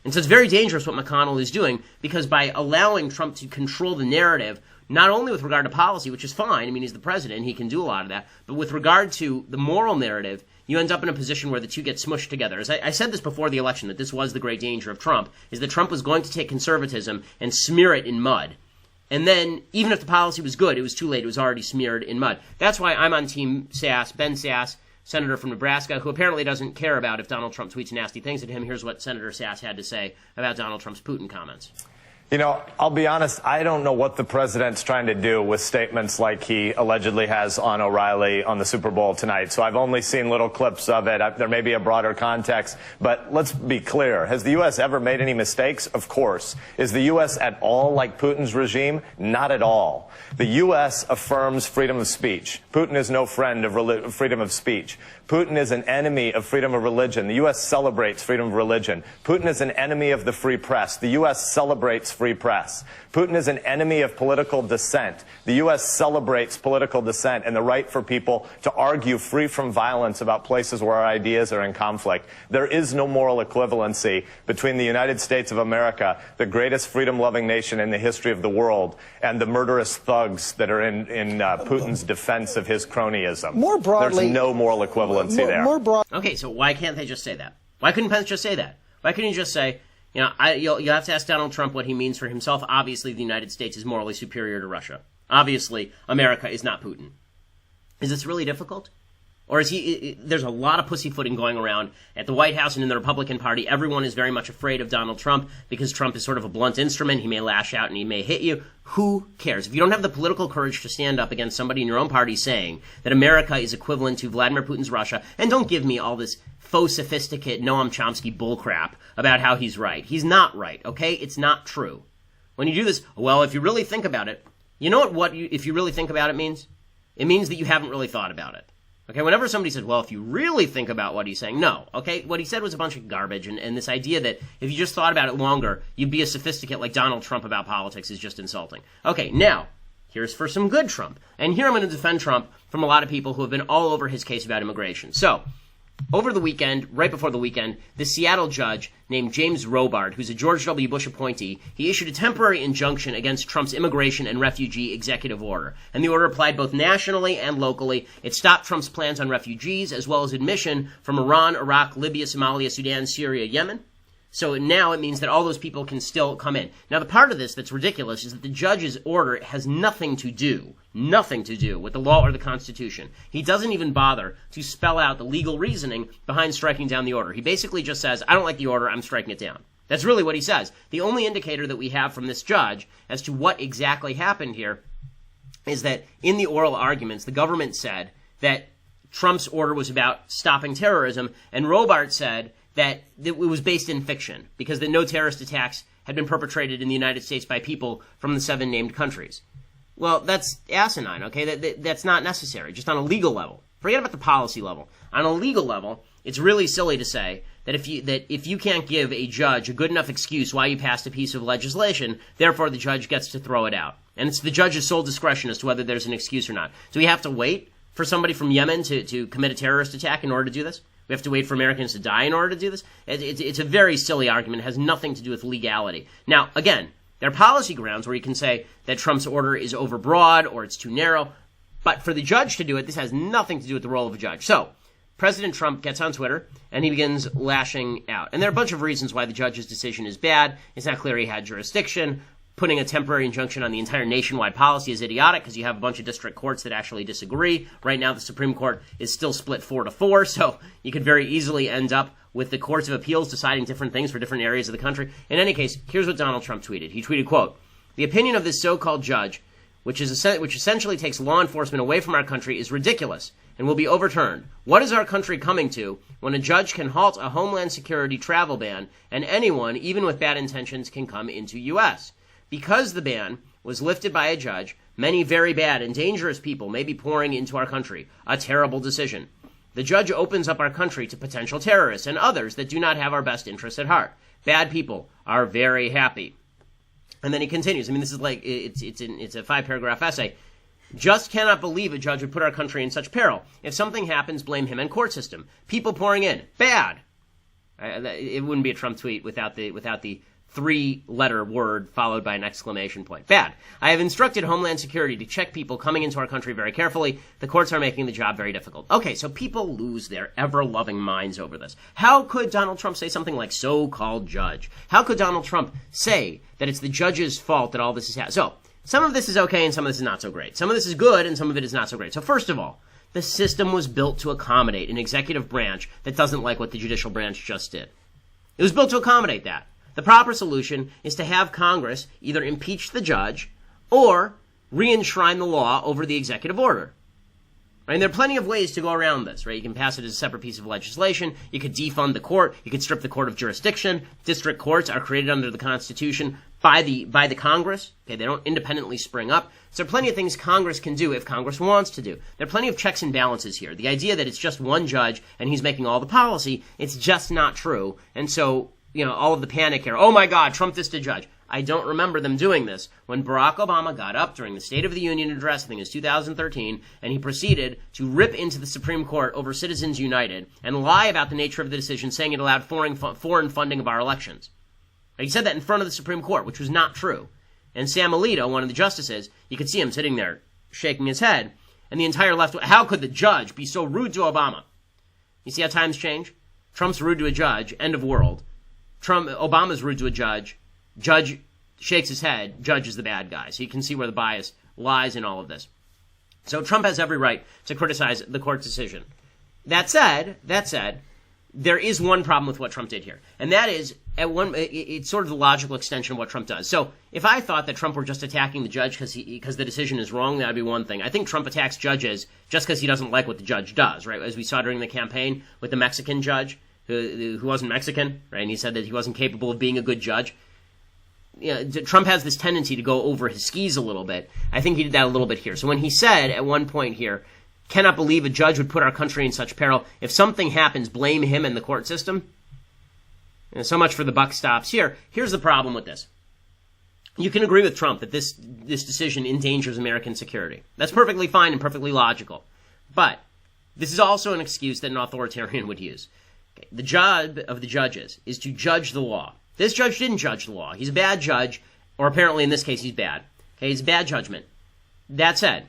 And so it's very dangerous what McConnell is doing, because by allowing Trump to control the narrative, not only with regard to policy, which is fine, he's the president, he can do a lot of that, but with regard to the moral narrative, you end up in a position where the two get smushed together. As I said this before the election, that this was the great danger of Trump, is that Trump was going to take conservatism and smear it in mud. And then, even if the policy was good, it was too late. It was already smeared in mud. That's why I'm on Team Sass. Ben Sass, senator from Nebraska, who apparently doesn't care about if Donald Trump tweets nasty things at him. Here's what Senator Sass had to say about Donald Trump's Putin comments. You know, I'll be honest, I don't know what the president's trying to do with statements like he allegedly has on O'Reilly on the Super Bowl tonight. So I've only seen little clips of it. There may be a broader context. But let's be clear. Has the U.S. ever made any mistakes? Of course. Is the U.S. at all like Putin's regime? Not at all. The U.S. affirms freedom of speech. Putin is no friend of freedom of speech. Putin is an enemy of freedom of religion. The U.S. celebrates freedom of religion. Putin is an enemy of the free press. The U.S. celebrates free press. Putin is an enemy of political dissent. The U.S. celebrates political dissent and the right for people to argue free from violence about places where our ideas are in conflict. There is no moral equivalency between the United States of America, the greatest freedom-loving nation in the history of the world, and the murderous thugs that are in Putin's defense of his cronyism. More broadly, there's no moral equivalency there. Okay, so why can't they just say that? Why couldn't Pence just say that? Why couldn't he just say, you'll have to ask Donald Trump what he means for himself. Obviously, the United States is morally superior to Russia. Obviously, America is not Putin. Is this really difficult? Or is there's a lot of pussyfooting going around at the White House and in the Republican Party. Everyone is very much afraid of Donald Trump because Trump is sort of a blunt instrument. He may lash out and he may hit you. Who cares? If you don't have the political courage to stand up against somebody in your own party saying that America is equivalent to Vladimir Putin's Russia, and don't give me all this faux sophisticate Noam Chomsky bullcrap about how he's right. He's not right, okay? It's not true. When you do this, well, if you really think about it, you know if you really think about it means? It means that you haven't really thought about it. Okay, whenever somebody says, well, if you really think about what he's saying, no. Okay, what he said was a bunch of garbage, and this idea that if you just thought about it longer, you'd be a sophisticate like Donald Trump about politics is just insulting. Okay, now, here's for some good Trump. And here I'm going to defend Trump from a lot of people who have been all over his case about immigration. So, over the weekend, right before the weekend, the Seattle judge named James Robart, who's a George W. Bush appointee, he issued a temporary injunction against Trump's immigration and refugee executive order. And the order applied both nationally and locally. It stopped Trump's plans on refugees, as well as admission from Iran, Iraq, Libya, Somalia, Sudan, Syria, Yemen. So now it means that all those people can still come in. Now, the part of this that's ridiculous is that the judge's order has nothing to do with the law or the Constitution. He doesn't even bother to spell out the legal reasoning behind striking down the order. He basically just says, I don't like the order, I'm striking it down. That's really what he says. The only indicator that we have from this judge as to what exactly happened here is that in the oral arguments, the government said that Trump's order was about stopping terrorism, and Robart said that it was based in fiction, because that no terrorist attacks had been perpetrated in the United States by people from the 7 named countries. Well, that's asinine, okay? That's not necessary, just on a legal level. Forget about the policy level. On a legal level, it's really silly to say that if you can't give a judge a good enough excuse why you passed a piece of legislation, therefore the judge gets to throw it out. And it's the judge's sole discretion as to whether there's an excuse or not. Do we have to wait for somebody from Yemen to commit a terrorist attack in order to do this? We have to wait for Americans to die in order to do this? It's a very silly argument. It has nothing to do with legality. Now, again, there are policy grounds where you can say that Trump's order is overbroad or it's too narrow. But for the judge to do it, this has nothing to do with the role of a judge. So, President Trump gets on Twitter and he begins lashing out. And there are a bunch of reasons why the judge's decision is bad. It's not clear he had jurisdiction. Putting a temporary injunction on the entire nationwide policy is idiotic because you have a bunch of district courts that actually disagree. Right now, the Supreme Court is still split 4-4, so you could very easily end up with the courts of appeals deciding different things for different areas of the country. In any case, here's what Donald Trump tweeted. He tweeted, quote, "The opinion of this so-called judge, which essentially takes law enforcement away from our country, is ridiculous and will be overturned. What is our country coming to when a judge can halt a Homeland Security travel ban and anyone, even with bad intentions, can come into U.S.? Because the ban was lifted by a judge, many very bad and dangerous people may be pouring into our country. A terrible decision. The judge opens up our country to potential terrorists and others that do not have our best interests at heart. Bad people are very happy." And then he continues. I mean, this is like, it's a 5-paragraph essay. "Just cannot believe a judge would put our country in such peril. If something happens, blame him and court system. People pouring in. Bad." It wouldn't be a Trump tweet without the 3-letter word followed by an exclamation point. "Bad. I have instructed Homeland Security to check people coming into our country very carefully. The courts are making the job very difficult." Okay, so people lose their ever-loving minds over this. How could Donald Trump say something like so-called judge? How could Donald Trump say that it's the judge's fault that all this is happening? So, some of this is okay and some of this is not so great. Some of this is good and some of it is not so great. So first of all, the system was built to accommodate an executive branch that doesn't like what the judicial branch just did. It was built to accommodate that. The proper solution is to have Congress either impeach the judge or re-enshrine the law over the executive order. Right? And there are plenty of ways to go around this, right? You can pass it as a separate piece of legislation. You could defund the court. You could strip the court of jurisdiction. District courts are created under the Constitution by the Congress. Okay, they don't independently spring up. So there are plenty of things Congress can do if Congress wants to do. There are plenty of checks and balances here. The idea that it's just one judge and he's making all the policy, it's just not true. And so, all of the panic here. Oh my God, Trump this to judge. I don't remember them doing this. When Barack Obama got up during the State of the Union address, I think it was 2013, and he proceeded to rip into the Supreme Court over Citizens United and lie about the nature of the decision, saying it allowed foreign funding of our elections. He said that in front of the Supreme Court, which was not true. And Sam Alito, one of the justices, you could see him sitting there shaking his head, and the entire left, how could the judge be so rude to Obama? You see how times change? Trump's rude to a judge, end of world. Obama's rude to a judge. Judge shakes his head. Judge is the bad guy. So you can see where the bias lies in all of this. So Trump has every right to criticize the court's decision. That said, there is one problem with what Trump did here. And that is, it's sort of the logical extension of what Trump does. So if I thought that Trump were just attacking the judge because the decision is wrong, that would be one thing. I think Trump attacks judges just because he doesn't like what the judge does, right? As we saw during the campaign with the Mexican judge, who wasn't Mexican, right? And he said that he wasn't capable of being a good judge. Trump has this tendency to go over his skis a little bit. I think he did that a little bit here. So when he said at one point here, cannot believe a judge would put our country in such peril. If something happens, blame him and the court system. And so much for the buck stops here. Here's the problem with this. You can agree with Trump that this decision endangers American security. That's perfectly fine and perfectly logical. But This is also an excuse that an authoritarian would use. Okay. The job of the judges is to judge the law. This judge didn't judge the law. He's a bad judge, or apparently in this case he's bad. Okay, it's bad judgment. That said,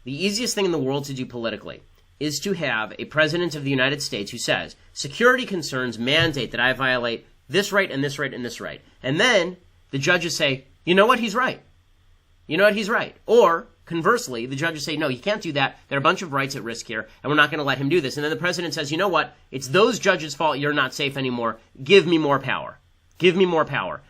the easiest thing in the world to do politically is to have a president of the United States who says, security concerns mandate that I violate this right and this right and this right. And then the judges say, you know what, he's right. You know what, he's right. Or, conversely, the judges say, no, you can't do that. There are a bunch of rights at risk here, and we're not going to let him do this. And then the president says, you know what, it's those judges' fault you're not safe anymore. Give me more power. Give me more power.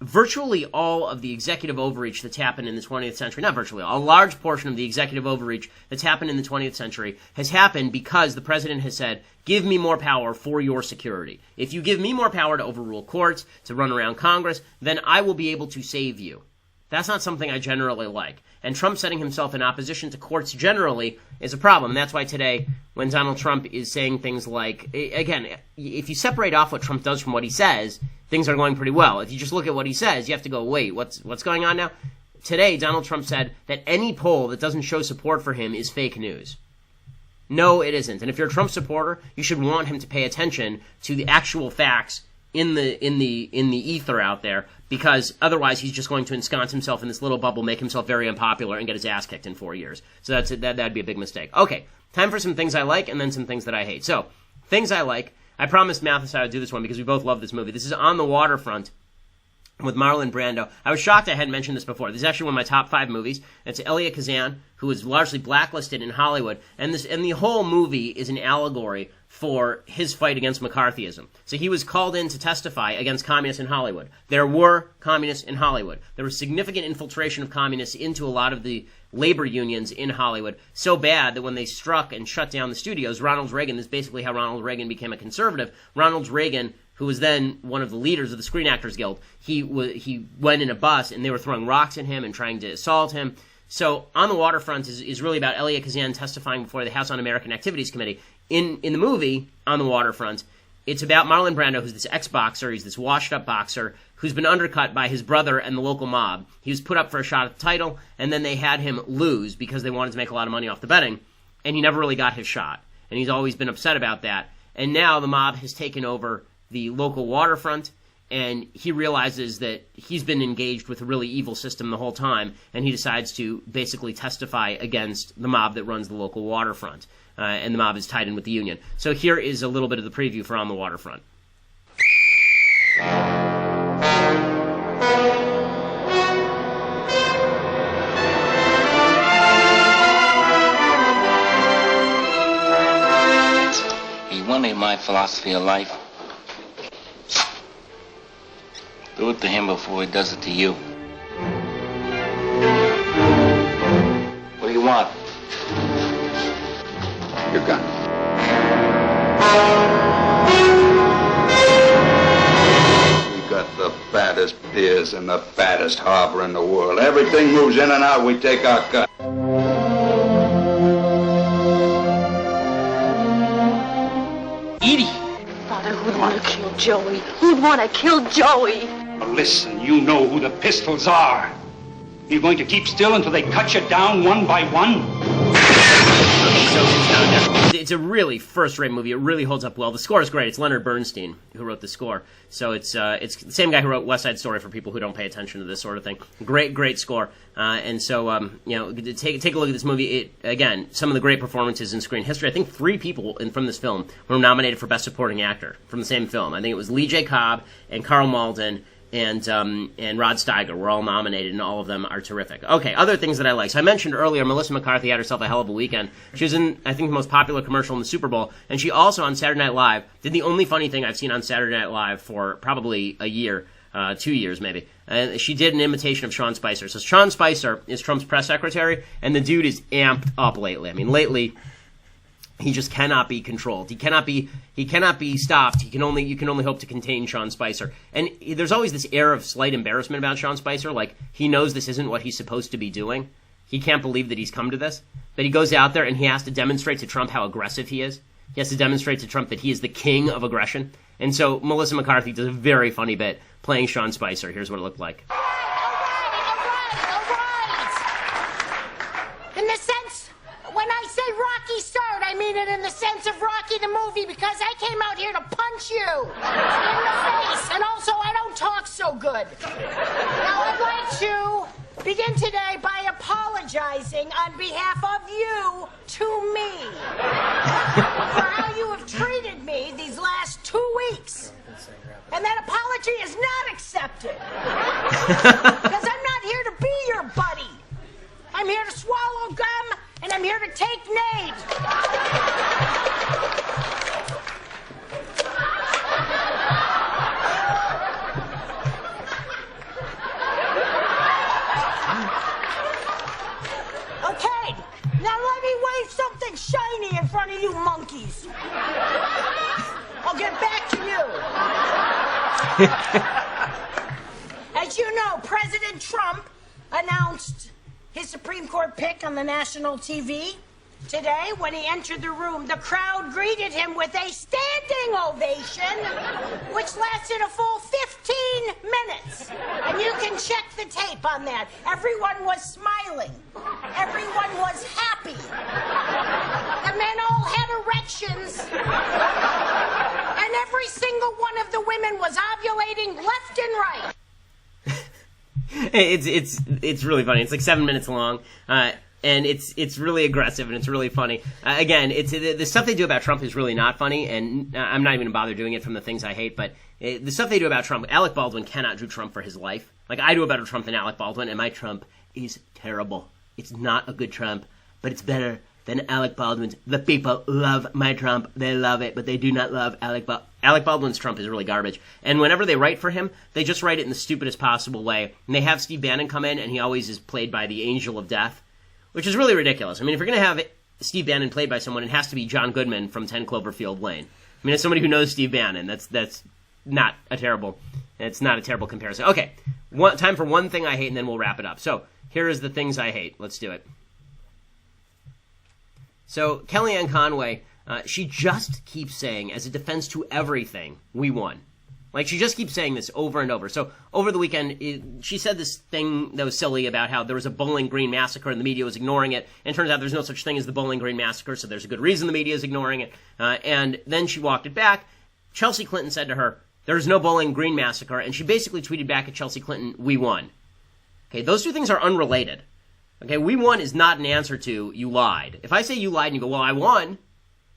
Virtually all of the executive overreach that's happened in the 20th century, not virtually all, a large portion of the executive overreach that's happened in the 20th century has happened because the president has said, give me more power for your security. If you give me more power to overrule courts, to run around Congress, then I will be able to save you. That's not something I generally like. And Trump setting himself in opposition to courts generally is a problem. And that's why today, when Donald Trump is saying things like, again, if you separate off what Trump does from what he says, things are going pretty well. If you just look at what he says, you have to go, wait, what's going on now? Today, Donald Trump said that any poll that doesn't show support for him is fake news. No, it isn't. And if you're a Trump supporter, you should want him to pay attention to the actual facts in the ether out there, because otherwise he's just going to ensconce himself in this little bubble, make himself very unpopular, and get his ass kicked in 4 years. So that'd be a big mistake. Okay, time for some things I like and then some things that I hate. So, things I like. I promised Mathis I would do this one because we both love this movie. This is On the Waterfront with Marlon Brando. I was shocked I hadn't mentioned this before. This is actually one of my top 5 movies. It's Elia Kazan, who is largely blacklisted in Hollywood, and the whole movie is an allegory for his fight against McCarthyism. So he was called in to testify against communists in Hollywood. There were communists in Hollywood. There was significant infiltration of communists into a lot of the labor unions in Hollywood, so bad that when they struck and shut down the studios, Ronald Reagan, this is basically how Ronald Reagan became a conservative. Ronald Reagan, who was then one of the leaders of the Screen Actors Guild, he went in a bus and they were throwing rocks at him and trying to assault him. So On the Waterfront is really about Elia Kazan testifying before the House Un-American Activities Committee. In the movie On the Waterfront, it's about Marlon Brando, who's this ex-boxer. He's this washed-up boxer who's been undercut by his brother and the local mob. He was put up for a shot at the title, and then they had him lose because they wanted to make a lot of money off the betting, and he never really got his shot. And he's always been upset about that. And now the mob has taken over the local waterfront, and he realizes that he's been engaged with a really evil system the whole time, and he decides to basically testify against the mob that runs the local waterfront. And the mob is tied in with the union. So here is a little bit of the preview for On the Waterfront. He wanted my philosophy of life. Do it to him before he does it to you. What do you want? Your gun. We got the fattest piers and the fattest harbor in the world. Everything moves in and out, we take our cut. Edie! Father, who'd want to kill Joey? Who'd want to kill Joey? Now listen, you know who the pistols are. You're going to keep still until they cut you down one by one? It's a really first-rate movie. It really holds up well. The score is great. It's Leonard Bernstein who wrote the score. So it's the same guy who wrote West Side Story for people who don't pay attention to this sort of thing. Great score. And so, take a look at this movie. Again, some of the great performances in screen history. I think 3 people from this film were nominated for Best Supporting Actor from the same film. I think it was Lee J. Cobb and Carl Malden and Rod Steiger were all nominated, and all of them are terrific. Okay, other things that I like. So I mentioned earlier, Melissa McCarthy had herself a hell of a weekend. She was in, I think, the most popular commercial in the Super Bowl, and she also, on Saturday Night Live, did the only funny thing I've seen on Saturday Night Live for probably a year, 2 years maybe. And she did an imitation of Sean Spicer. So Sean Spicer is Trump's press secretary, and the dude is amped up lately. I mean, lately, he just cannot be controlled. He cannot be stopped. You can only hope to contain Sean Spicer. And there's always this air of slight embarrassment about Sean Spicer, like he knows this isn't what he's supposed to be doing. He can't believe that he's come to this. But he goes out there and he has to demonstrate to Trump how aggressive he is. He has to demonstrate to Trump that he is the king of aggression. And so Melissa McCarthy does a very funny bit playing Sean Spicer. Here's what it looked like. All right. In the sense, when I say Rocky Start, I I mean it in the sense of Rocky the movie, because I came out here to punch you in the face, and also I don't talk so good. Now, I'd like to begin today by apologizing on behalf of you to me for how you have treated me these last 2 weeks. And that apology is not accepted. Because I'm not here to be your buddy. I'm here to swallow gum, and I'm here to take names. Okay, now let me wave something shiny in front of you monkeys. I'll get back to you. As you know, President Trump announced his Supreme Court pick on the national TV today. When he entered the room, the crowd greeted him with a standing ovation, which lasted a full 15 minutes. And you can check the tape on that. Everyone was smiling. Everyone was happy. The men all had erections. And every single one of the women was ovulating left and right. It's really funny. It's like 7 minutes long, and it's really aggressive and it's really funny. Again, it's the stuff they do about Trump is really not funny, and I'm not even gonna bother doing it from the things I hate. But the stuff they do about Trump, Alec Baldwin cannot do Trump for his life. Like, I do a better Trump than Alec Baldwin, and my Trump is terrible. It's not a good Trump, but it's better than Alec Baldwin's. The people love my Trump. They love it, but they do not love Alec Baldwin's Trump is really garbage. And whenever they write for him, they just write it in the stupidest possible way. And they have Steve Bannon come in, and he always is played by the angel of death, which is really ridiculous. I mean, if you're going to have Steve Bannon played by someone, it has to be John Goodman from 10 Cloverfield Lane. I mean, as somebody who knows Steve Bannon, that's not a terrible comparison. Okay, time for one thing I hate, and then we'll wrap it up. So here is the things I hate. Let's do it. So Kellyanne Conway, she just keeps saying, as a defense to everything, we won. Like, she just keeps saying this over and over. So over the weekend, she said this thing that was silly about how there was a Bowling Green massacre and the media was ignoring it. And it turns out there's no such thing as the Bowling Green massacre, so there's a good reason the media is ignoring it. And then she walked it back. Chelsea Clinton said to her, there's no Bowling Green massacre. And she basically tweeted back at Chelsea Clinton, we won. Okay, those two things are unrelated. Okay, we won is not an answer to you lied. If I say you lied and you go, well, I won,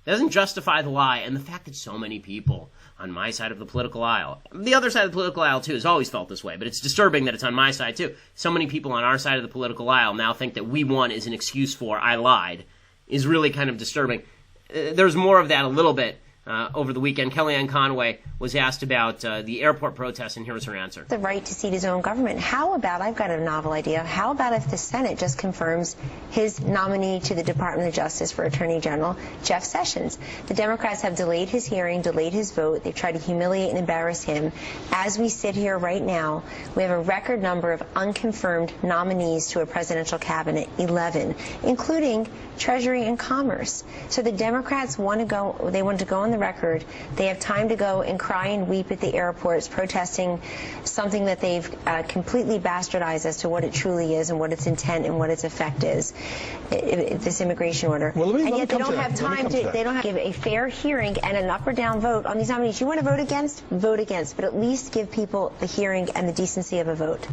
that doesn't justify the lie. And the fact that so many people on my side of the political aisle, the other side of the political aisle too has always felt this way, but it's disturbing that it's on my side too. So many people on our side of the political aisle now think that we won is an excuse for I lied, is really kind of disturbing. There's more of that a little bit over the weekend. Kellyanne Conway was asked about the airport protests, and here was her answer. The right to seat his own government. How about, I've got a novel idea, how about if the Senate just confirms his nominee to the Department of Justice for Attorney General, Jeff Sessions? The Democrats have delayed his hearing, delayed his vote. They've tried to humiliate and embarrass him. As we sit here right now, we have a record number of unconfirmed nominees to a presidential cabinet, 11, including Treasury and Commerce. So the Democrats want to go, they want to go on the record. They have time to go and cry and weep at the airports, protesting something that they've completely bastardized as to what it truly is and what its intent and what its effect is, this immigration order. Well, and yet they don't have time to, they don't have to give a fair hearing and an up or down vote on these nominees. You want to vote against, but at least give people the hearing and the decency of a vote.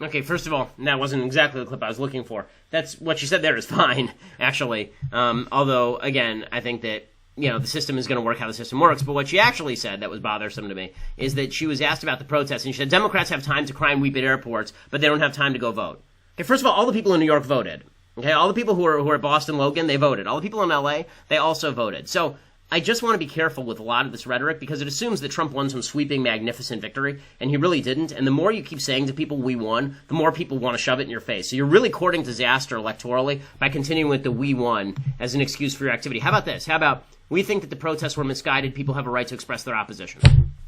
Okay, first of all, that wasn't exactly the clip I was looking for. That's what she said there is fine, actually. Although, again, I think that, you know, the system is going to work how the system works. But what she actually said that was bothersome to me is that she was asked about the protests, and she said Democrats have time to cry and weep at airports, but they don't have time to go vote. Okay, first of all the people in New York voted. Okay, all the people who are at Boston Logan, they voted. All the people in L.A., they also voted. So I just want to be careful with a lot of this rhetoric because it assumes that Trump won some sweeping, magnificent victory, and he really didn't. And the more you keep saying to people, we won, the more people want to shove it in your face. So you're really courting disaster electorally by continuing with the we won as an excuse for your activity. How about this? How about we think that the protests were misguided, people have a right to express their opposition.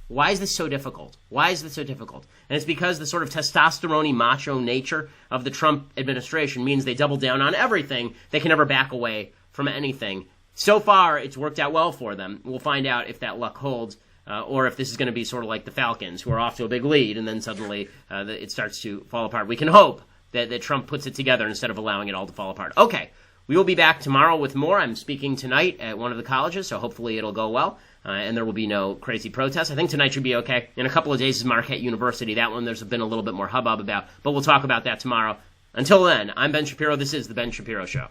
Why is this so difficult? Why is this so difficult? And it's because the sort of testosterone-y macho nature of the Trump administration means they double down on everything. They can never back away from anything. So far, it's worked out well for them. We'll find out if that luck holds, or if this is going to be sort of like the Falcons, who are off to a big lead, and then suddenly it starts to fall apart. We can hope that Trump puts it together instead of allowing it all to fall apart. Okay, We will be back tomorrow with more. I'm speaking tonight at one of the colleges, so hopefully it'll go well, and there will be no crazy protests. I think tonight should be okay. In a couple of days is Marquette University. That one there's been a little bit more hubbub about, but we'll talk about that tomorrow. Until then, I'm Ben Shapiro. This is The Ben Shapiro Show.